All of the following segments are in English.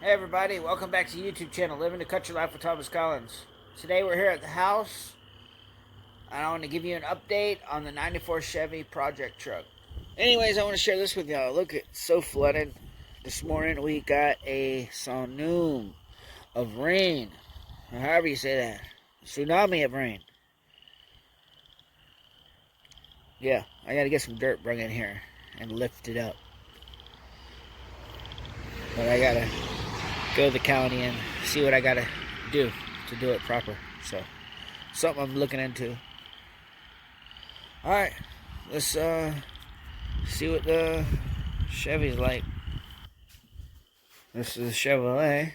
Hey everybody, welcome back to the YouTube channel, Living the Country Life with Thomas Collins. Today we're here at the house, and I want to give you an update on the 94 Chevy project truck. Anyways, I want to share this with y'all. Look, it's so flooded. This morning we got a tsunami of rain, or however you say that. Tsunami of rain. Yeah, I got to get some dirt brought in here and lift it up. But I got to go to the county and see what I gotta do to do it proper. So, something I'm looking into. Alright, let's see what the Chevy's like. This is a Chevrolet.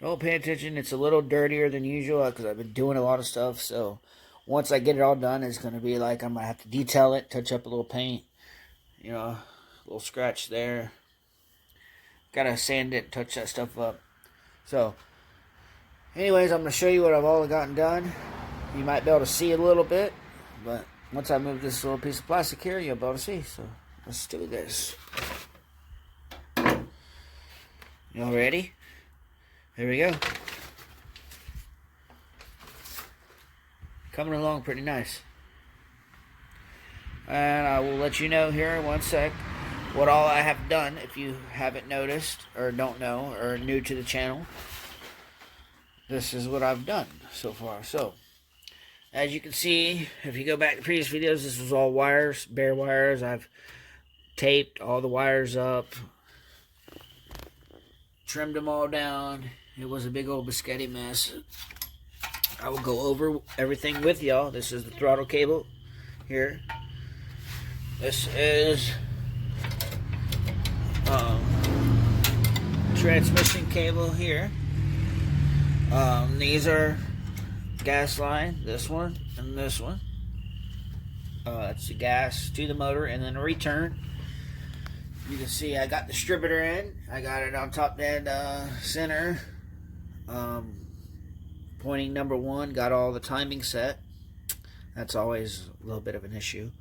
Don't pay attention, it's a little dirtier than usual because I've been doing a lot of stuff. So, once I get it all done, it's going to be like I'm going to have to detail it, touch up a little paint. You know, a little scratch there. Gotta sand it, touch that stuff up. So, anyways, I'm going to show you what I've all gotten done. You might be able to see a little bit, but once I move this little piece of plastic here, you'll be able to see. So, let's do this. Y'all ready? Here we go. Coming along pretty nice. And I will let you know here in one sec what all I have done, if you haven't noticed, or don't know, or are new to the channel. This is what I've done so far. So, as you can see, if you go back to previous videos, this was all wires, bare wires. I've taped all the wires up, trimmed them all down. It was a big old biscotti mess. I will go over everything with y'all. This is the throttle cable here. This is transmission cable here. These are gas line, this one and this one. That's the gas to the motor and then a return. You can see I got the distributor in. I got it on top dead center. Pointing number 1, got all the timing set. That's always a little bit of an issue.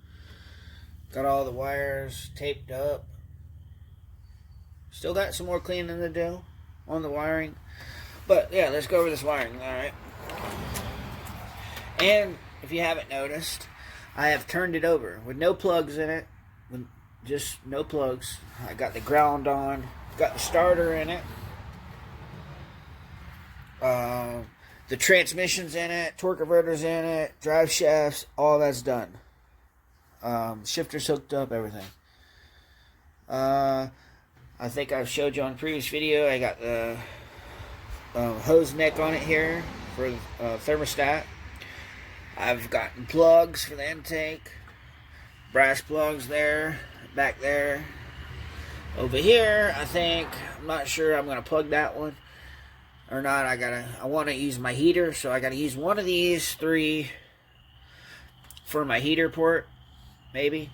Got all the wires taped up. Still got some more cleaning to do on the wiring. But yeah, let's go over this wiring, alright? And if you haven't noticed, I have turned it over with no plugs in it. With just no plugs. I got the ground on. Got the starter in it. The transmission's in it. Torque converter's in it. Drive shafts. All that's done. Shifter's hooked up. Everything. I think I've showed you on a previous video. I got the hose neck on it here for thermostat. I've gotten plugs for the intake. Brass plugs there. Back there. Over here, I think, I'm not sure I'm going to plug that one or not. I want to use my heater, so I got to use one of these 3 for my heater port, maybe.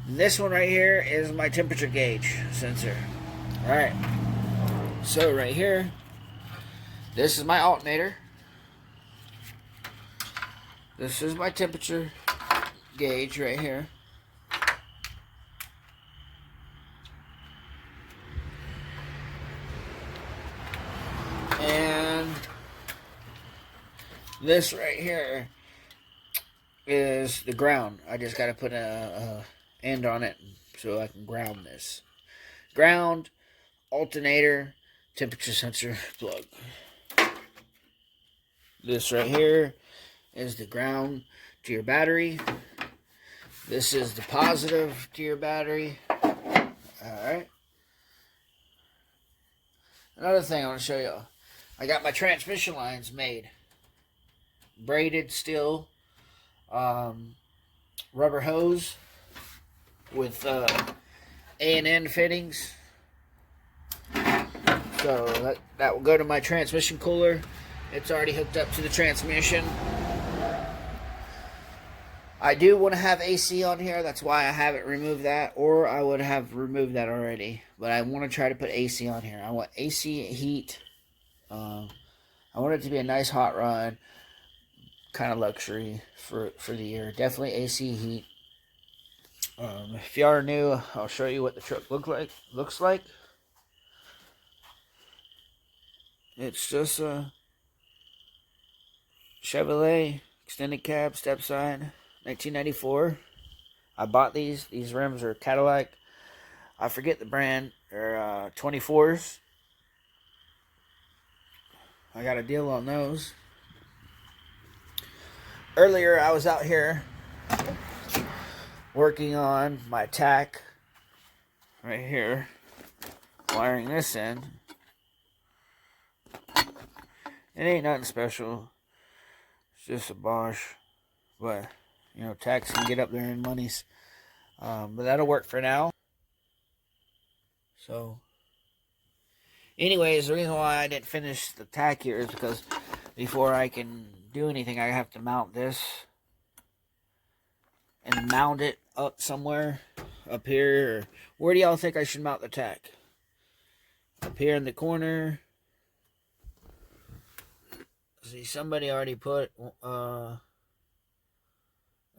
This one right here is my temperature gauge sensor. Alright, so right here, this is my alternator. This is my temperature gauge right here. And this right here is the ground. I just got to put a end on it so I can ground this. Ground, alternator, temperature sensor plug. This right here is the ground to your battery. This is the positive to your battery. Alright. Another thing I want to show you. I got my transmission lines made. Braided steel rubber hose with A&N fittings. So that will go to my transmission cooler. It's already hooked up to the transmission. I do want to have AC on here. That's why I haven't removed that. Or I would have removed that already. But I want to try to put AC on here. I want AC heat. I want it to be a nice hot rod. Kind of luxury for the year. Definitely AC heat. If you are new, I'll show you what the truck looks like. It's just a Chevrolet extended cab Stepside 1994. I bought these. These rims are Cadillac. I forget the brand. They're 24s. I got a deal on those. Earlier, I was out here working on my tack right here, wiring this in. It ain't nothing special. It's just a Bosch, but you know, tax can get up there in monies. But that'll work for now. So, anyways, the reason why I didn't finish the tack here is because before I can do anything, I have to mount this and mount it up somewhere, up here. Or where do y'all think I should mount the tack? Up here in the corner. See, somebody already put a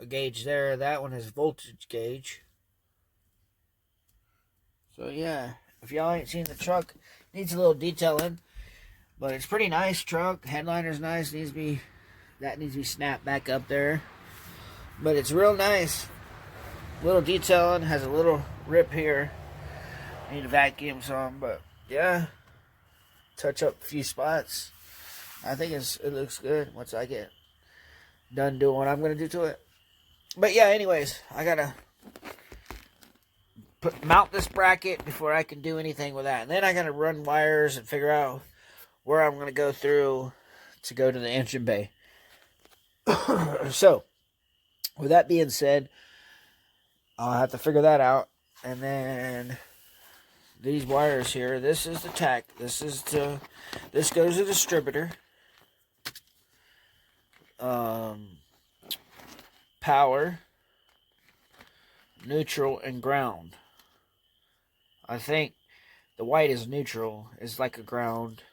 gauge there. That one is voltage gauge. So yeah, if y'all ain't seen the truck, needs a little detailing, but it's pretty nice truck. Headliner's nice. That needs to be snapped back up there, but it's real nice. Little detailing, has a little rip here. Need to vacuum some, but yeah, touch up a few spots. I think it looks good once I get done doing what I'm going to do to it. But yeah, anyways, I got to mount this bracket before I can do anything with that. And then I got to run wires and figure out where I'm going to go through to go to the engine bay. So, with that being said, I'll have to figure that out. And then these wires here, this is the tack. This goes to the distributor. Power, neutral, and ground. I think the white is neutral. It's like a ground.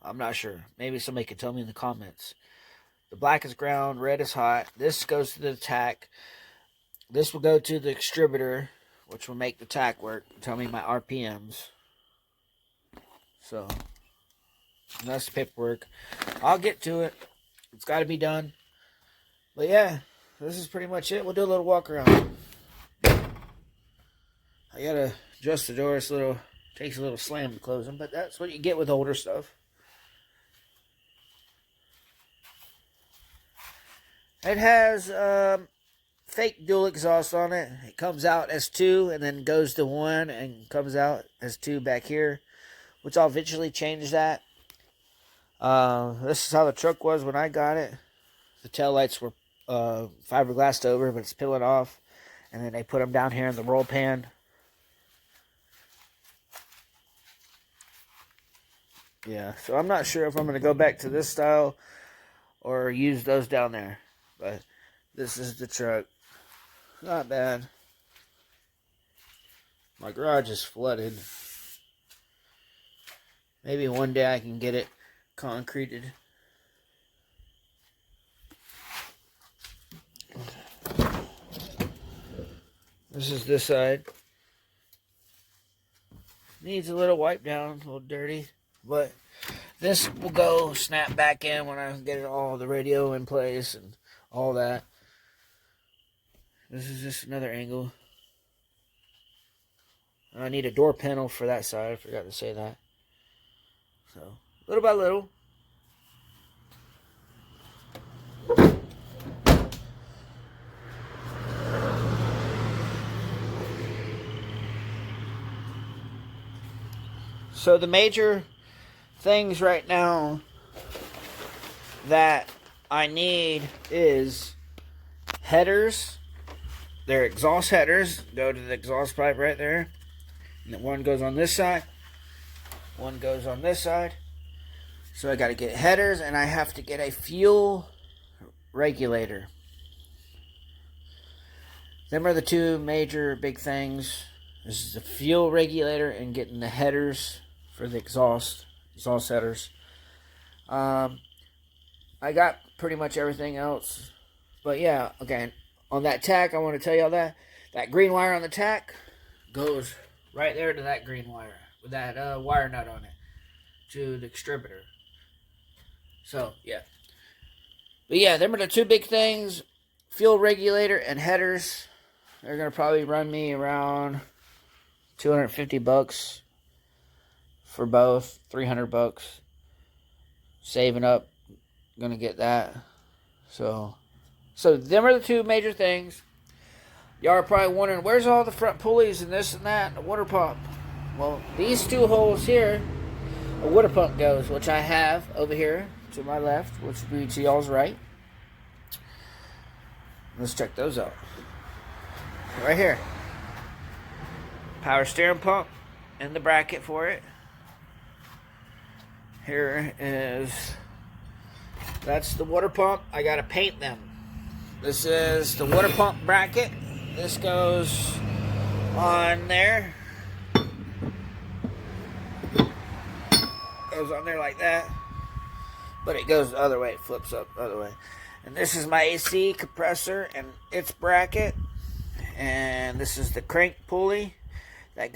I'm not sure. Maybe somebody can tell me in the comments. The black is ground. Red is hot. This goes to the tack. This will go to the distributor, which will make the tack work. Tell me my RPMs. So, that's the paperwork. I'll get to it. It's got to be done. But yeah, this is pretty much it. We'll do a little walk around. I gotta adjust the door. Takes a little slam to close them, but that's what you get with older stuff. It has fake dual exhaust on it. It comes out as 2 and then goes to 1 and comes out as 2 back here, which I'll eventually change that. This is how the truck was when I got it. The taillights were fiberglassed over, but it's peeling off. And then they put them down here in the roll pan. Yeah, so I'm not sure if I'm going to go back to this style or use those down there. But this is the truck. Not bad. My garage is flooded. Maybe one day I can get it concreted. This is this side. Needs a little wipe down, a little dirty. But this will go snap back in when I get it all the radio in place and all that. This is just another angle. I need a door panel for that side. I forgot to say that. So, little by little. So the major things right now that I need is headers. They're exhaust headers. Go to the exhaust pipe right there. And one goes on this side. One goes on this side. So I got to get headers, and I have to get a fuel regulator. Them are the two major big things. This is the fuel regulator and getting the headers for the exhaust headers. I got pretty much everything else. But yeah, again, on that tack, I want to tell y'all that green wire on the tack goes right there to that green wire with that wire nut on it. to the distributor. So, yeah. But yeah, them are the two big things. Fuel regulator and headers. They're going to probably run me around $250 for both. $300. Saving up. Going to get that. So them are the two major things. Y'all are probably wondering, where's all the front pulleys and this and that, and the water pump? Well, these two holes here, a water pump goes, which I have over here to my left, which would be to y'all's right. Let's check those out. Right here. Power steering pump and the bracket for it. Here is, that's the water pump. I gotta paint them. This is the water pump bracket. This goes on there. Goes on there like that. But it goes the other way. It flips up the other way. And this is my AC compressor and its bracket. And this is the crank pulley that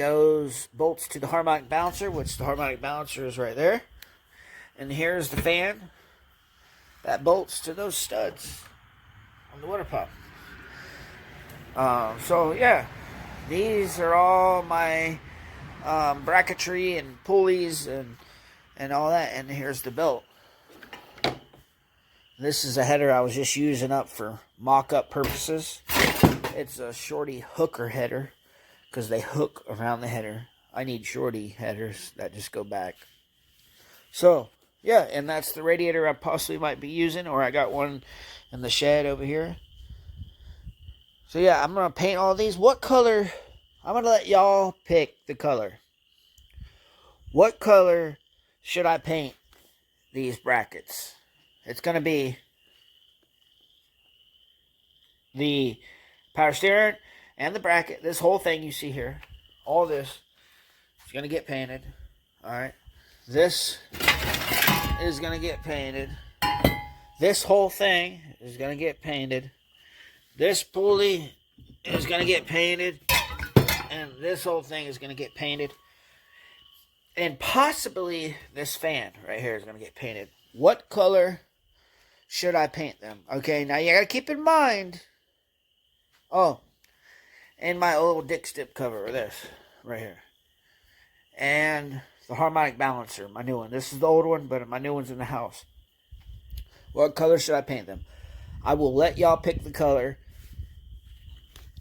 bolts to the harmonic balancer, which the harmonic balancer is right there. And here's the fan that bolts to those studs on the water pump. So yeah, these are all my bracketry and pulleys and all that. And here's the belt. This is a header I was just using up for mock-up purposes. It's a shorty hooker header because they hook around the header. I need shorty headers that just go back. So yeah, and that's the radiator I possibly might be using, or I got one in the shed over here. So yeah, I'm going to paint all these. What color? I'm going to let y'all pick the color. What color should I paint these brackets? It's going to be the power steering and the bracket. This whole thing you see here, all this is going to get painted. All right. This is going to get painted. This whole thing is going to get painted. This pulley is going to get painted. And this whole thing is going to get painted. And possibly this fan right here is going to get painted. What color should I paint them? Okay, now you got to keep in mind. Oh, and my old dick stip cover, this right here. And the harmonic balancer, my new one. This is the old one, but my new one's in the house. What color should I paint them? I will let y'all pick the color.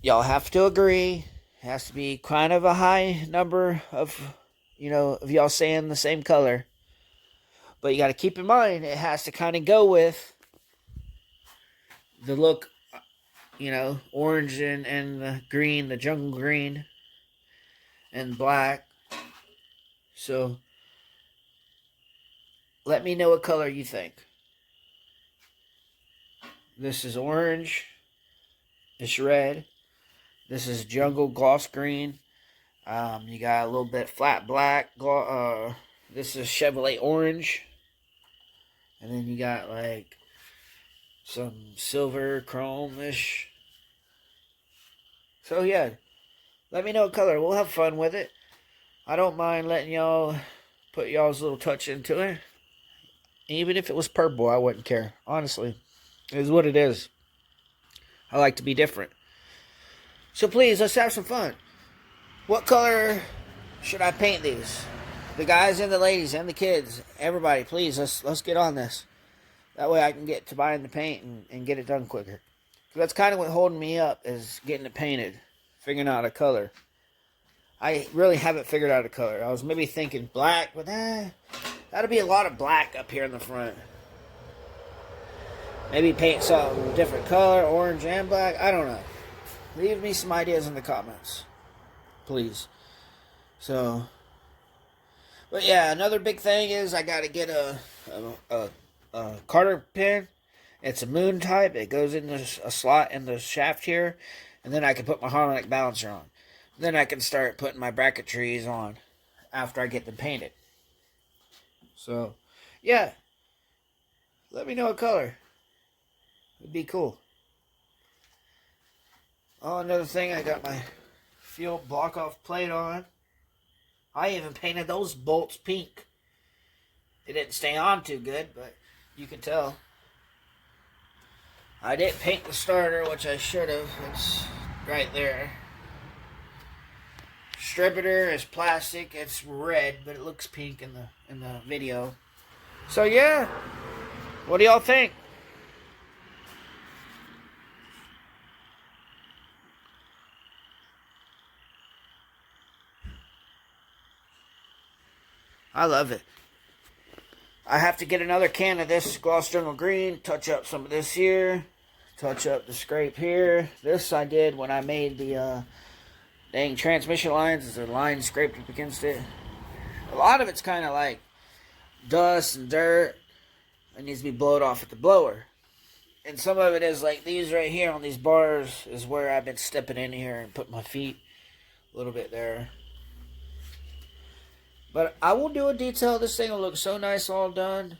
Y'all have to agree. It has to be kind of a high number of, of y'all saying the same color. But you got to keep in mind, it has to kind of go with the look, orange and the green, the jungle green and black. So, let me know what color you think. This is orange. It's red. This is jungle gloss green. You got a little bit flat black. This is Chevrolet orange. And then you got like some silver chrome-ish. So yeah, let me know what color. We'll have fun with it. I don't mind letting y'all put y'all's little touch into it. Even if it was purple, I wouldn't care. Honestly, it is what it is. I like to be different. So please, let's have some fun. What color should I paint these? The guys and the ladies and the kids, everybody, please, let's get on this. That way I can get to buying the paint and get it done quicker. That's kind of what holding me up, is getting it painted, figuring out a color. I really haven't figured out a color. I was maybe thinking black, but that'll be a lot of black up here in the front. Maybe paint something different color, orange and black. I don't know. Leave me some ideas in the comments, please. So, but yeah, another big thing is I got to get a Carter pin. It's a moon type. It goes in a slot in the shaft here, and then I can put my harmonic balancer on. Then I can start putting my bracketries on after I get them painted. So, yeah. Let me know what color. It'd be cool. Oh, another thing, I got my fuel block-off plate on. I even painted those bolts pink. It didn't stay on too good, but you can tell. I didn't paint the starter, which I should have. It's right there. Distributor is plastic. It's red, but it looks pink in the video. So yeah, what do y'all think? I love it. I have to get another can of this gloss jungle green, touch up some of this here, touch up the scrape here. This I did when I made the dang transmission lines. There's a line scraped up against it. A lot of it's kind of like dust and dirt. It needs to be blowed off with the blower. And some of it is like these right here on these bars is where I've been stepping in here and putting my feet a little bit there. But I will do a detail. This thing will look so nice all done.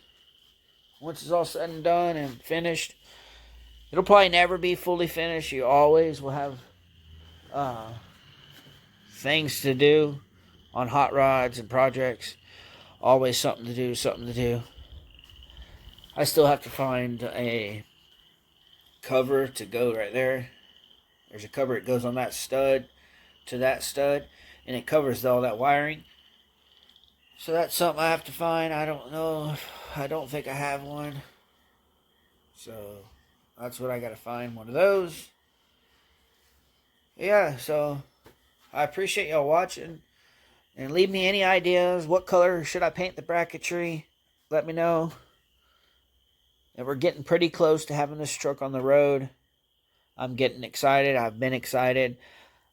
Once it's all said and done and finished. It'll probably never be fully finished. You always will have things to do on hot rods and projects. Always something to do. I still have to find a cover to go right there. There's a cover that goes on that stud to that stud. And it covers all that wiring. So that's something I have to find. I don't know. I don't think I have one. So that's what I got to find. One of those. Yeah, so I appreciate y'all watching. And leave me any ideas. What color should I paint the bracketry? Let me know. And we're getting pretty close to having this truck on the road. I'm getting excited. I've been excited.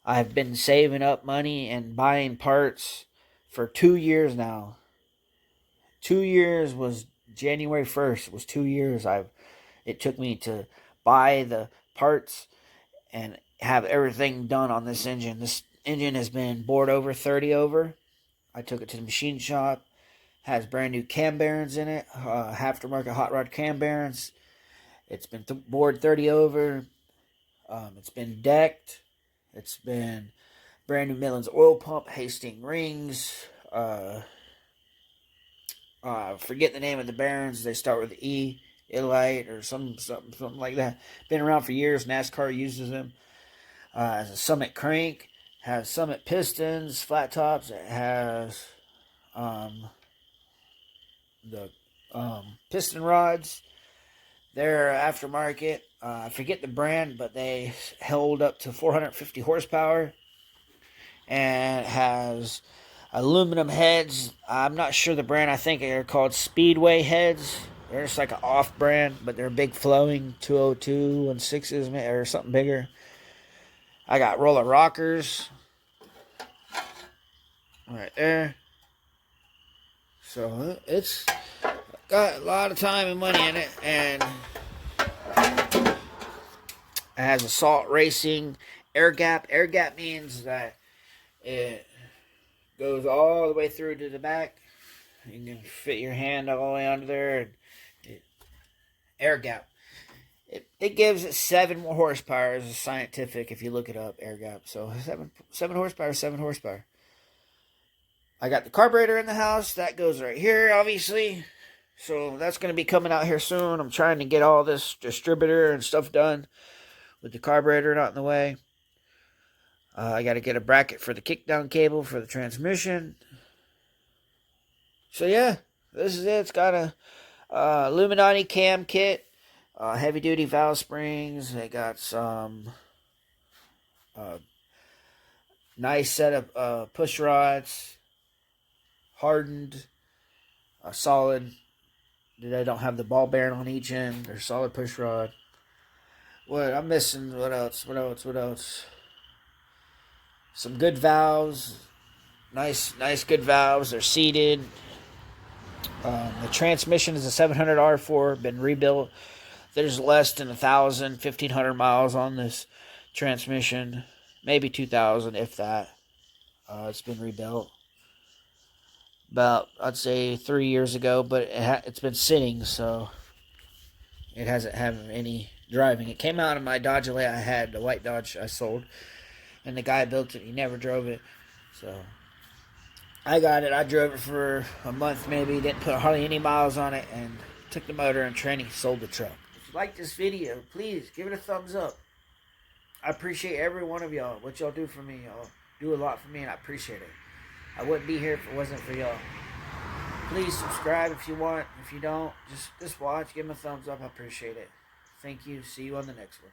I've been saving up money and buying parts for 2 years now. 2 years was January 1st. It was 2 years. It took me to buy the parts and have everything done on this engine. This engine has been bored over, 30 over. I took it to the machine shop. Has brand new cam bearings in it. Aftermarket hot rod cam bearings. It's been bored 30 over. It's been decked. It's been brand new Millen's oil pump, Hastings rings. Forget the name of the bearings. They start with E, Elite, or something like that. Been around for years. NASCAR uses them. Has a Summit crank. Has Summit pistons, flat tops. It has the piston rods. They're aftermarket. I forget the brand, but they held up to 450 horsepower. And it has aluminum heads. I'm not sure the brand. I think they're called Speedway heads. They're just like an off brand, but they're big flowing 202 and 6s or something bigger. I got roller rockers right there. So it's got a lot of time and money in it, and it has assault racing air gap. Air gap means that it goes all the way through to the back. You can fit your hand all the way under there. And air gap. It gives it 7 more horsepower. It's scientific if you look it up, air gap. So 7 horsepower, 7 horsepower. I got the carburetor in the house. That goes right here, obviously. So that's going to be coming out here soon. I'm trying to get all this distributor and stuff done with the carburetor not in the way. I got to get a bracket for the kickdown cable for the transmission. So yeah, this is it. It's got a Illuminati cam kit, heavy duty valve springs. They got some nice set of push rods, hardened, solid. They don't have the ball bearing on each end. They're solid push rod. What I'm missing? What else? Some good valves. Nice good valves. They're seated. The transmission is a 700 R4. Been rebuilt. There's less than 1,000, 1,500 miles on this transmission. Maybe 2,000, if that. It's been rebuilt about, I'd say, 3 years ago, but it's been sitting, so it hasn't had any driving. It came out of my Dodge Elite I had, the white Dodge I sold, and the guy built it. He never drove it, so I got it. I drove it for a month maybe. Didn't put hardly any miles on it. And took the motor and training. Sold the truck. If you like this video, please give it a thumbs up. I appreciate every one of y'all. What y'all do for me. Y'all do a lot for me, and I appreciate it. I wouldn't be here if it wasn't for y'all. Please subscribe if you want. If you don't, just watch. Give me a thumbs up. I appreciate it. Thank you. See you on the next one.